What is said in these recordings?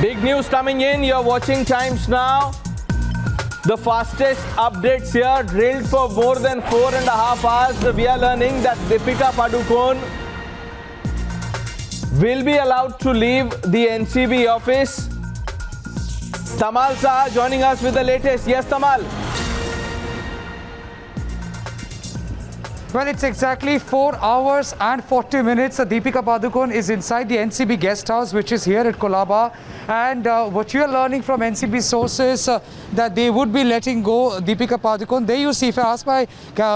Big news coming in. You're watching Times Now. The fastest updates here, drilled for more than 4.5 hours. We are learning that Deepika Padukone will be allowed to leave the NCB office. Tamal Saha joining us with the latest. Yes, Tamal. Well, it's exactly 4 hours and 40 minutes. Deepika Padukone is inside the NCB guest house, which is here at Colaba. And what you are learning from NCB sources, that they would be letting go Deepika Padukone. There you see, if I ask my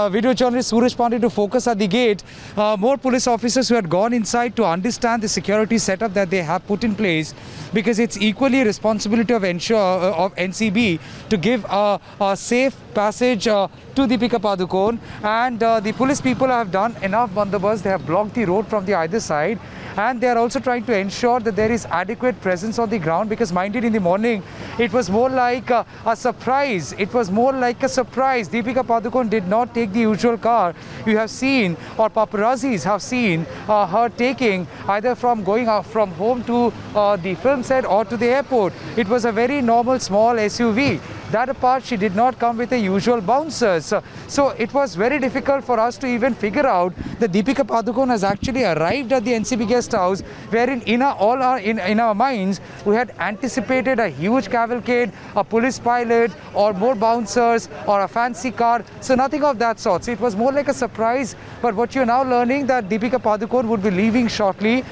video journalist Suraj Pandey to focus at the gate, more police officers who had gone inside to understand the security setup that they have put in place, because it's equally responsibility of NCB to give a safe passage to Deepika Padukone. And the police people have done enough bandobast. They have blocked the road from the either side, and they are also trying to ensure that there is adequate presence on the ground, because mind it, in the morning it was more like a surprise. It was more like a surprise. Deepika Padukone did not take the usual car you have seen, or paparazzis have seen her taking, either from going out from home to the film set or to the airport. It was a very normal small SUV. That apart, she did not come with the usual bouncers. So it was very difficult for us to even figure out that Deepika Padukone has actually arrived at the NCB guest house, wherein in our minds we had anticipated a huge cavalcade, a police pilot, or more bouncers, or a fancy car. So nothing of that sort. So it was more like a surprise. But what you're now learning, that Deepika Padukone would be leaving shortly.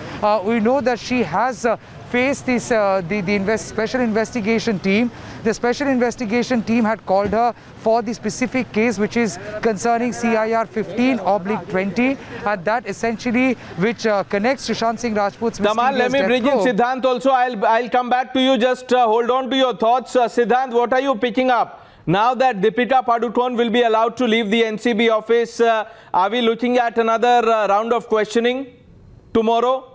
We know that she has faced this special investigation team. The special investigation team had called her for the specific case, which is concerning CIR 15/20, and that essentially which connects Sushant Singh Rajput's Tamal, let me bring in Siddhant also. I'll come back to you. Just hold on to your thoughts. Siddhant, what are you picking up now that Deepika Padukone will be allowed to leave the NCB office? Are we looking at another round of questioning tomorrow?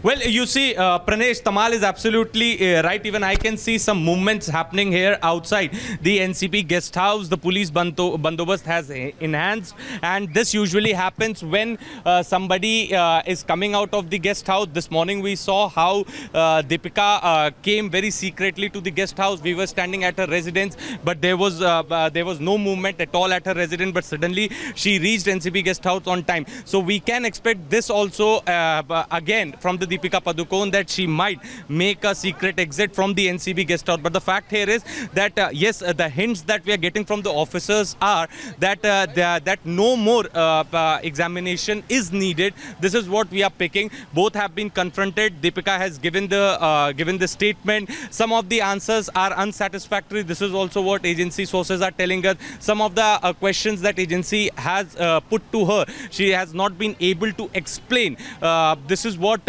Well, you see, Pranesh, Tamal is absolutely right. Even I can see some movements happening here outside the NCB guest house. The police bandobast has enhanced, and this usually happens when somebody is coming out of the guest house. This morning we saw how Deepika came very secretly to the guest house. We were standing at her residence, but there was no movement at all at her residence. But suddenly she reached NCB guest house on time. So we can expect this also again from the Deepika Padukone, that she might make a secret exit from the NCB guest house. But the fact here is that yes, the hints that we are getting from the officers are that that no more examination is needed. This is what we are picking. Both have been confronted. Deepika has given the statement. Some of the answers are unsatisfactory. This is also what agency sources are telling us. Some of the questions that agency has put to her, she has not been able to explain. This is what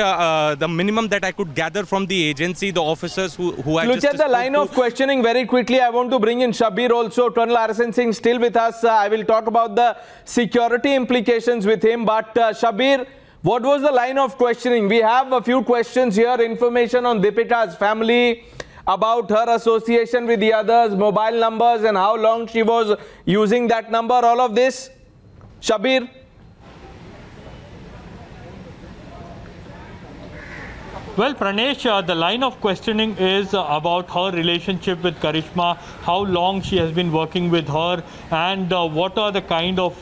the minimum that I could gather from the agency, the officers who look at the line of questioning very quickly. I want to bring in Shabir also. Colonel Arsen Singh still with us. I will talk about the security implications with him. But Shabir, what was the line of questioning? We have a few questions here. Information on Deepika's family, about her association with the others, mobile numbers, and how long she was using that number. All of this, Shabir. Well, Pranesh, the line of questioning is about her relationship with Karishma, how long she has been working with her, and what are the kind of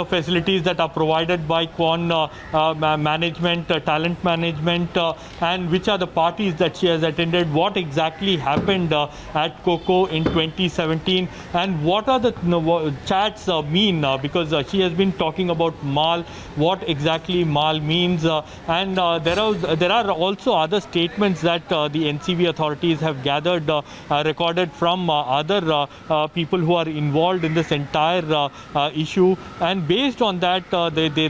facilities that are provided by Quan management, talent management, and which are the parties that she has attended, what exactly happened at Coco in 2017, and what are the chats mean, because she has been talking about Mal, what exactly Mal means, and there are also other statements that the NCB authorities have gathered, recorded from other people who are involved in this entire issue, and based on that,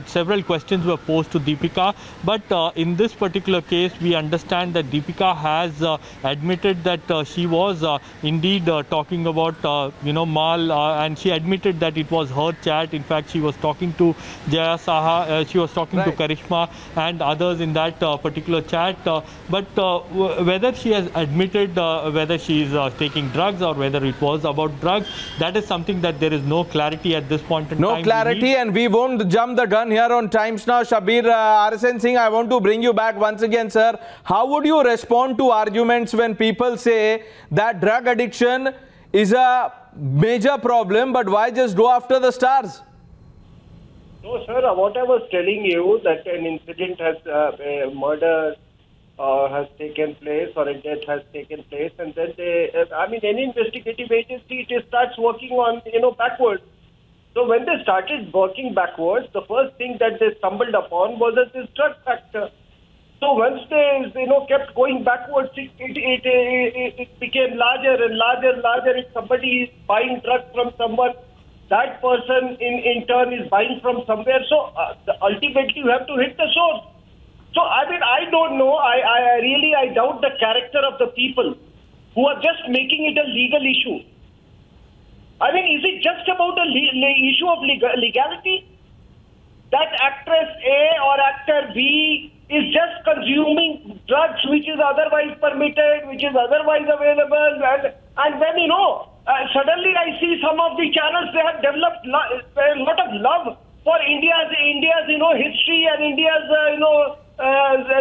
several questions were posed to Deepika. But in this particular case, we understand that Deepika has admitted that she was indeed talking about Mal, and she admitted that it was her chat. In fact, she was talking to Jaya Saha, she was talking to Karishma and others in that particular chat. whether she has admitted whether she is taking drugs or whether it was about drugs, that is something that there is no clarity at this point in time. No clarity, and we won't jump the gun here on Times Now. Shabir RSN Singh, I want to bring you back once again, sir. How would you respond to arguments when people say that drug addiction is a major problem, but why just go after the stars? No, sir, what I was telling you, that an incident has, a murder has taken place or a death has taken place, and then any investigative agency, it starts working on, backwards. So when they started working backwards, the first thing that they stumbled upon was this drug factor. So once they, kept going backwards, it became larger and larger and larger. If somebody is buying drugs from someone, that person in turn is buying from somewhere. So ultimately you have to hit the source. So I don't know. I really doubt the character of the people who are just making it a legal issue. Is it just about the issue of legality? That actress A or actor B is just consuming drugs which is otherwise permitted, which is otherwise available, and then suddenly I see some of the channels, they have developed a lot of love for India's history and India's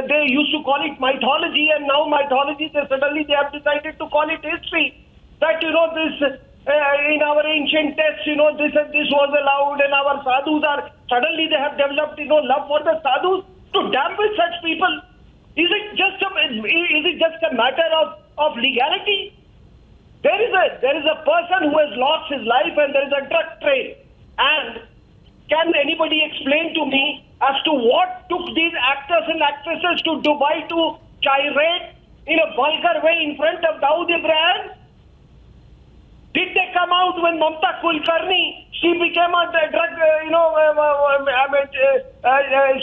they used to call it mythology, and now mythology they have decided to call it history. That this in our ancient texts this and this was allowed, and our sadhus are suddenly they have developed love for the sadhus. To damn with such people, is it just a matter of legality? There is a person who has lost his life, and there is a drug trade. And can anybody explain to me as to what took these actors and actresses to Dubai to gyrate in a vulgar way in front of Dawood Ibrahim? Did they come out when Mamta Kulkarni, she became a drug,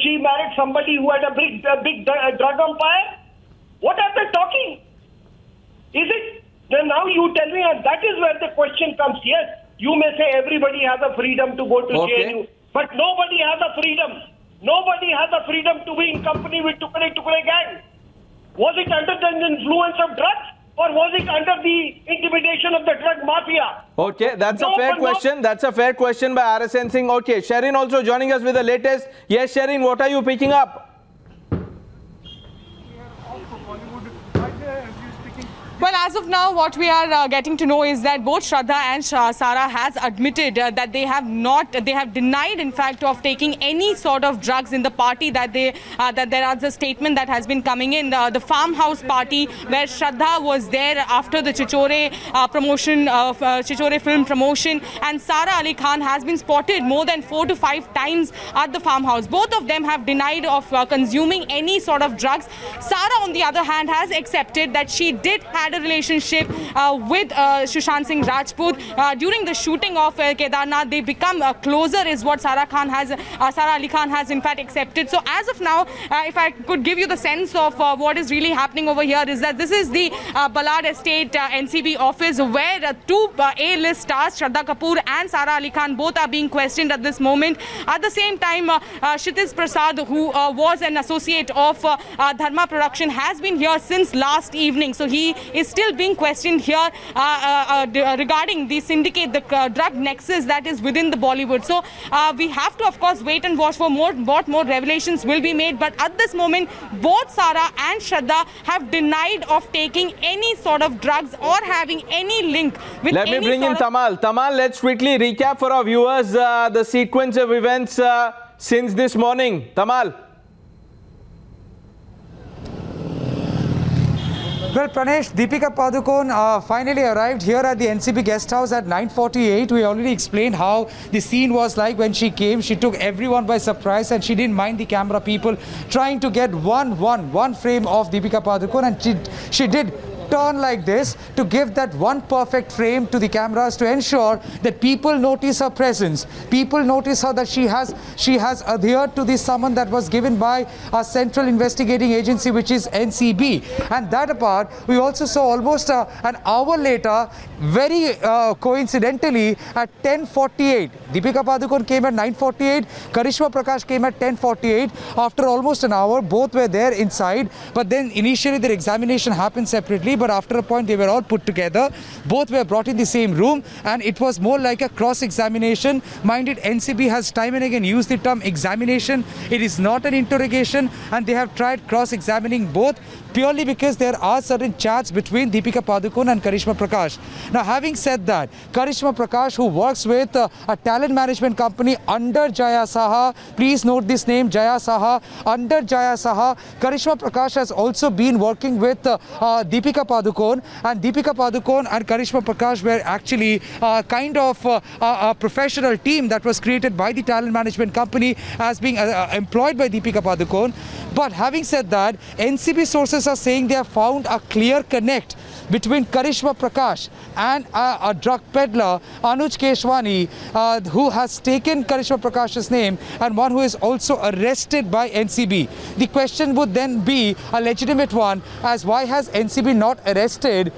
she married somebody who had a big drug empire? What are they talking? Is it? Then now you tell me, and that is where the question comes. Yes, you may say everybody has a freedom to go to JNU, but nobody has a freedom. Nobody has a freedom to be in company with Tukade gang. Was it under the influence of drugs? Or was it under the intimidation of the drug mafia? Okay, that's a fair question. That's a fair question by RSN Singh. Okay, Sherin also joining us with the latest. Yes, Sherin, what are you picking up? Well, as of now, what we are getting to know is that both Shraddha and Sara has admitted that they have denied, in fact, of taking any sort of drugs in the party that there is a statement that has been coming in. The farmhouse party where Shraddha was there after the Chichore promotion, Chichore film promotion, and Sara Ali Khan has been spotted more than 4 to 5 times at the farmhouse. Both of them have denied of consuming any sort of drugs. Sara, on the other hand, has accepted that she did have a relationship with Sushant Singh Rajput during the shooting of Kedarnath. They become closer, is what Sara Ali Khan has in fact accepted. So as of now, if I could give you the sense of what is really happening over here, is that this is the Ballard Estate NCB office where two A-list stars, Shraddha Kapoor and Sara Ali Khan, both are being questioned at this moment. At the same time, Kshitij Prasad, who was an associate of Dharma Production, has been here since last evening. So he is still being questioned here regarding the syndicate, the drug nexus that is within the Bollywood. So we have to, of course, wait and watch for what more revelations will be made. But at this moment, both Sara and Shraddha have denied of taking any sort of drugs or having any link with Let me bring in Tamal. Tamal, let's quickly recap for our viewers the sequence of events since this morning. Tamal. Well, Pranesh, Deepika Padukone finally arrived here at the NCB guest house at 9:48. We already explained how the scene was like when she came. She took everyone by surprise and she didn't mind the camera people trying to get one frame of Deepika Padukone, and she did turn like this to give that one perfect frame to the cameras to ensure that people notice her presence. People notice her, that she has adhered to the summon that was given by our Central Investigating Agency, which is NCB. And that apart, we also saw almost an hour later, very coincidentally, at 10:48. Deepika Padukone came at 9:48. Karishma Prakash came at 10:48. After almost an hour, both were there inside. But then initially their examination happened separately. But after a point, they were all put together. Both were brought in the same room, and it was more like a cross-examination. Mind it, NCB has time and again used the term examination. It is not an interrogation, and they have tried cross-examining both purely because there are certain chats between Deepika Padukone and Karishma Prakash. Now, having said that, Karishma Prakash, who works with a talent management company under Jaya Saha, please note this name, Jaya Saha, under Jaya Saha, Karishma Prakash has also been working with Deepika Padukone, and Deepika Padukone and Karishma Prakash were actually kind of a professional team that was created by the talent management company as being employed by Deepika Padukone. But having said that, NCB sources are saying they have found a clear connect between Karishma Prakash and a drug peddler, Anuj Keshwani, who has taken Karishma Prakash's name, and one who is also arrested by NCB. The question would then be a legitimate one, as why has NCB not arrested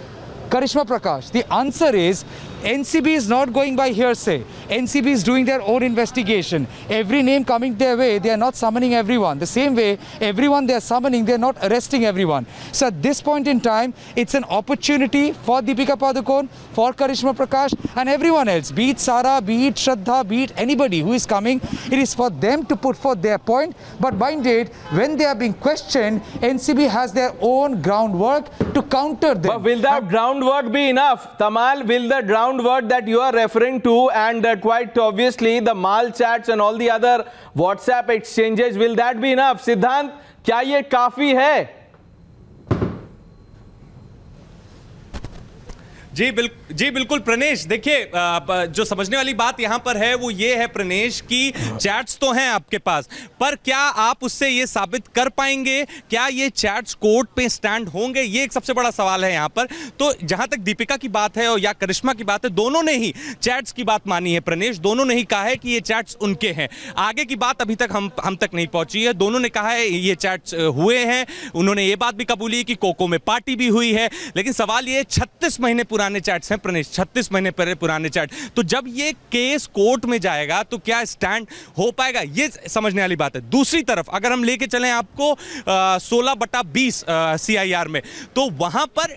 Karishma Prakash? The answer is NCB is not going by hearsay. NCB is doing their own investigation. Every name coming their way, they are not summoning everyone. The same way, everyone they are summoning, they are not arresting everyone. So at this point in time, it's an opportunity for Deepika Padukone, for Karishma Prakash, and everyone else, be it Sara, be it Shraddha, be it anybody who is coming. It is for them to put forth their point. But mind it, when they are being questioned, NCB has their own groundwork to counter them. But will that groundwork be enough? Tamal, will the groundwork that you are referring to, and quite obviously the mal chats and all the other WhatsApp exchanges, will that be enough? Siddhant, क्या ये काफी है? जी बिल्कुल प्रणेश, देखिए जो समझने वाली बात यहां पर है वो ये है प्रणेश कि चैट्स तो हैं आपके पास, पर क्या आप उससे ये साबित कर पाएंगे, क्या ये चैट्स कोर्ट पे स्टैंड होंगे, ये एक सबसे बड़ा सवाल है यहां पर। तो जहां तक दीपिका की बात है और या करिश्मा की बात है, दोनों ने ही चैट्स की बात मानी है प्रणेश, दोनों ने ही कहा है कि ये चैट्स उनके हैं। आगे की बात अभी तक हम तक नहीं पहुंची है। दोनों ने कहा है ये चैट्स हुए हैं, उन्होंने ये बात भी कबूली कि कोको में पार्टी भी हुई है, लेकिन सवाल ये 36 महीने पुराने चैट्स हैं प्रणेश, 36 महीने पहले पुराने चैट। तो जब ये केस कोर्ट में जाएगा तो क्या स्टैंड हो पाएगा, ये समझने वाली बात है। दूसरी तरफ अगर हम लेके चलें आपको 16/20 CIR में, तो वहां पर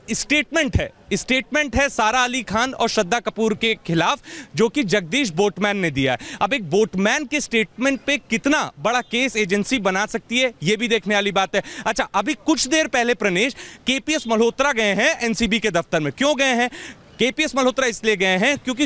स्टेटमेंट है सारा अली खान और श्रद्धा कपूर के खिलाफ, जो कि जगदीश बोटमैन ने दिया है। अब एक बोटमैन के स्टेटमेंट पे कितना बड़ा केस एजेंसी बना सकती है, ये भी देखने वाली बात है। अच्छा, अभी कुछ देर पहले प्रणेश KPS मल्होत्रा गए हैं NCB के दफ्तर में। क्यों गए हैं KPS मल्होत्रा? इसलिए गए हैं क्योंकि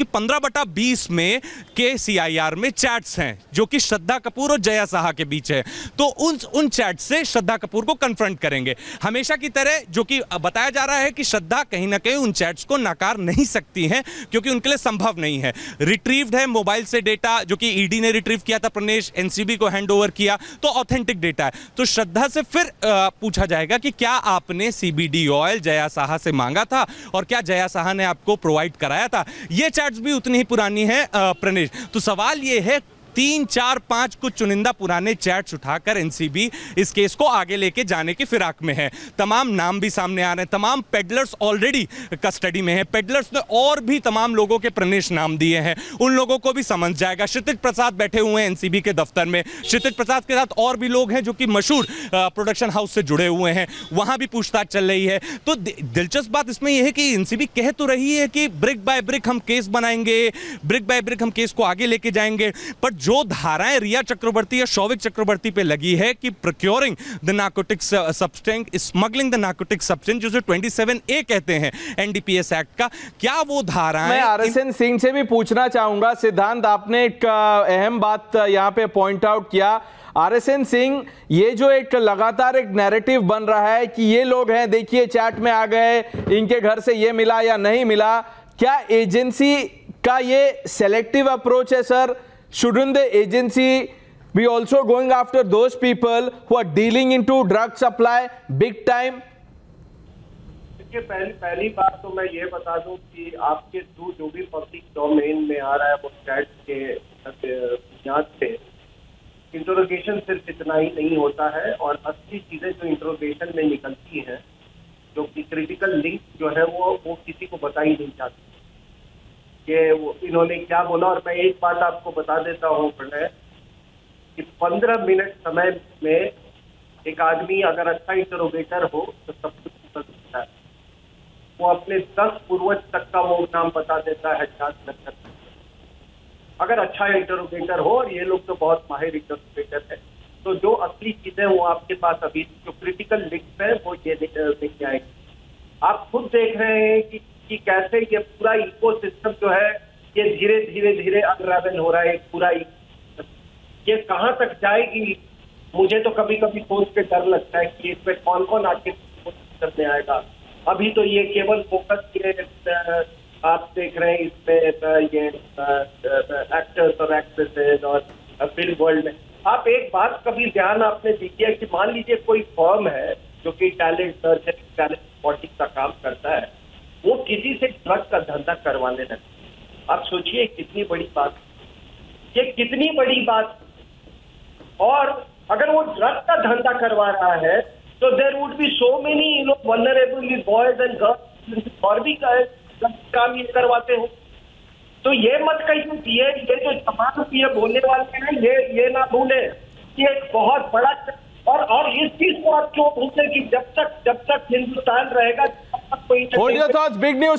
15/20 में के CIR में चैट्स हैं जो कि श्रद्धा कपूर और जया साहा के बीच है। तो उन चैट से श्रद्धा कपूर को कन्फ्रंट करेंगे। हमेशा की तरह जो कि बताया जा रहा है कि श्रद्धा कहीं ना कहीं उन चैट्स को नकार नहीं सकती हैं क्योंकि उनके लिए संभव नहीं है। रिट्रीव्ड है मोबाइल से डेटा जो कि ED ने रिट्रीव किया था प्रणेश, NCB को हैंड ओवर किया, तो ऑथेंटिक डेटा है। तो श्रद्धा से फिर पूछा जाएगा कि क्या आपने CBD ऑयल जया साहा से मांगा था और क्या जया साहा ने आपको प्रोवाइड कराया था। ये चैट्स भी उतनी ही पुरानी है प्रणेश। तो सवाल ये है 3, 4, 5 कुछ चुनिंदा पुराने चैट्स उठाकर NCB इस केस को आगे लेके जाने की फिराक में है। तमाम नाम भी सामने आ रहे हैं, तमाम पेडलर्स ऑलरेडी कस्टडी में हैं। पेडलर्स ने और भी तमाम लोगों के प्रणेश नाम दिए हैं, उन लोगों को भी समझ जाएगा। क्षितिज प्रसाद बैठे हुए हैं NCB के दफ्तर में, क्षितिज प्रसाद के साथ और भी लोग हैं जो कि मशहूर प्रोडक्शन हाउस से जुड़े हुए हैं, वहां भी पूछताछ चल रही है। तो दिलचस्प बात इसमें यह है कि NCB कह तो रही है कि ब्रिक बाय ब्रिक हम केस बनाएंगे, ब्रिक बाय ब्रिक हम केस को आगे लेके जाएंगे, पर जो धाराएं रिया चक्रवर्ती या शौविक चक्रवर्ती पे लगी है कि procuring the narcotic substance, smuggling the narcotic substance, जो 27A कहते हैं NDPS एक्ट का, क्या वो धाराएं। मैं RSN सिंह से भी पूछना चाहूंगा। सिद्धांत, आपने एक अहम बात यहां पे पॉइंट आउट किया। RSN सिंह, ये जो एक लगातार एक नैरेटिव बन रहा है कि ये लोग हैं, देखिए चैट में आ गए, इनके घर से ये मिला या नहीं मिला, क्या एजेंसी का ये सेलेक्टिव अप्रोच है sir? Shouldn't the agency be also going after those people who are dealing into drug supply big time? देखिए, पहली बात तो मैं ये बता दूं कि आपके थ्रू जो भी पब्लिक डोमेन में आ रहा है वो चैट के बुनियाद पे इंट्रोगेशन सिर्फ इतना ही नहीं होता है, और असली चीजें जो इंट्रोगेशन में निकलती हैं, जो कि क्रिटिकल लिंक जो है वो किसी को बता ही नहीं जाती कि वो इन्होंने क्या बोला। और मैं एक बात आपको बता देता हूँ प्रणय कि 15 मिनट समय में एक आदमी अगर अच्छा इंटरोगेटर हो तो सब कुछ बता सकता है। वो अपने 10 पूर्वज तक का वो नाम बता देता है जांच लगकर, अगर अच्छा इंटरोगेटर हो, और ये लोग तो बहुत माहिर इंटरोगेटर है। तो जो असली चीजें वो आपके पास अभी जो क्रिटिकल लिंक्स है वो ये नहीं आएंगे। आप खुद देख रहे हैं कि कैसे ये पूरा इकोसिस्टम जो है ये धीरे धीरे धीरे अनरावल हो रहा है। पूरा ये कहाँ तक जाएगी, मुझे तो कभी कभी सोच के डर लगता है कि इसमें कौन कौन आके कोशिश करने आएगा। अभी तो ये केवल फोकस ये आप देख रहे हैं इसमें ये एक्टर्स और एक्ट्रेसेस और फिल्म वर्ल्ड में। आप एक बात कभी ध्यान आपने दी है कि मान लीजिए कोई फर्म है जो कि टैलेंट सर्च, टैलेंट स्पॉटिंग का काम करता है, वो किसी से ड्रग का धंधा करवाने लगे। आप सोचिए कितनी बड़ी बात, ये कितनी बड़ी बात। और अगर वो ड्रग का धंधा करवा रहा है तो there would be so many vulnerable boys and girls और भी काम ये करवाते हो। तो ये मत कहिए कि ये जो तमाम ये बोलने वाले हैं ये ना भूले कि एक बहुत बड़ा, और इस चीज को आप क्यों भूलते कि जब तक हिंदुस्तान रहेगा तब तक कोई Hold your thoughts, big news.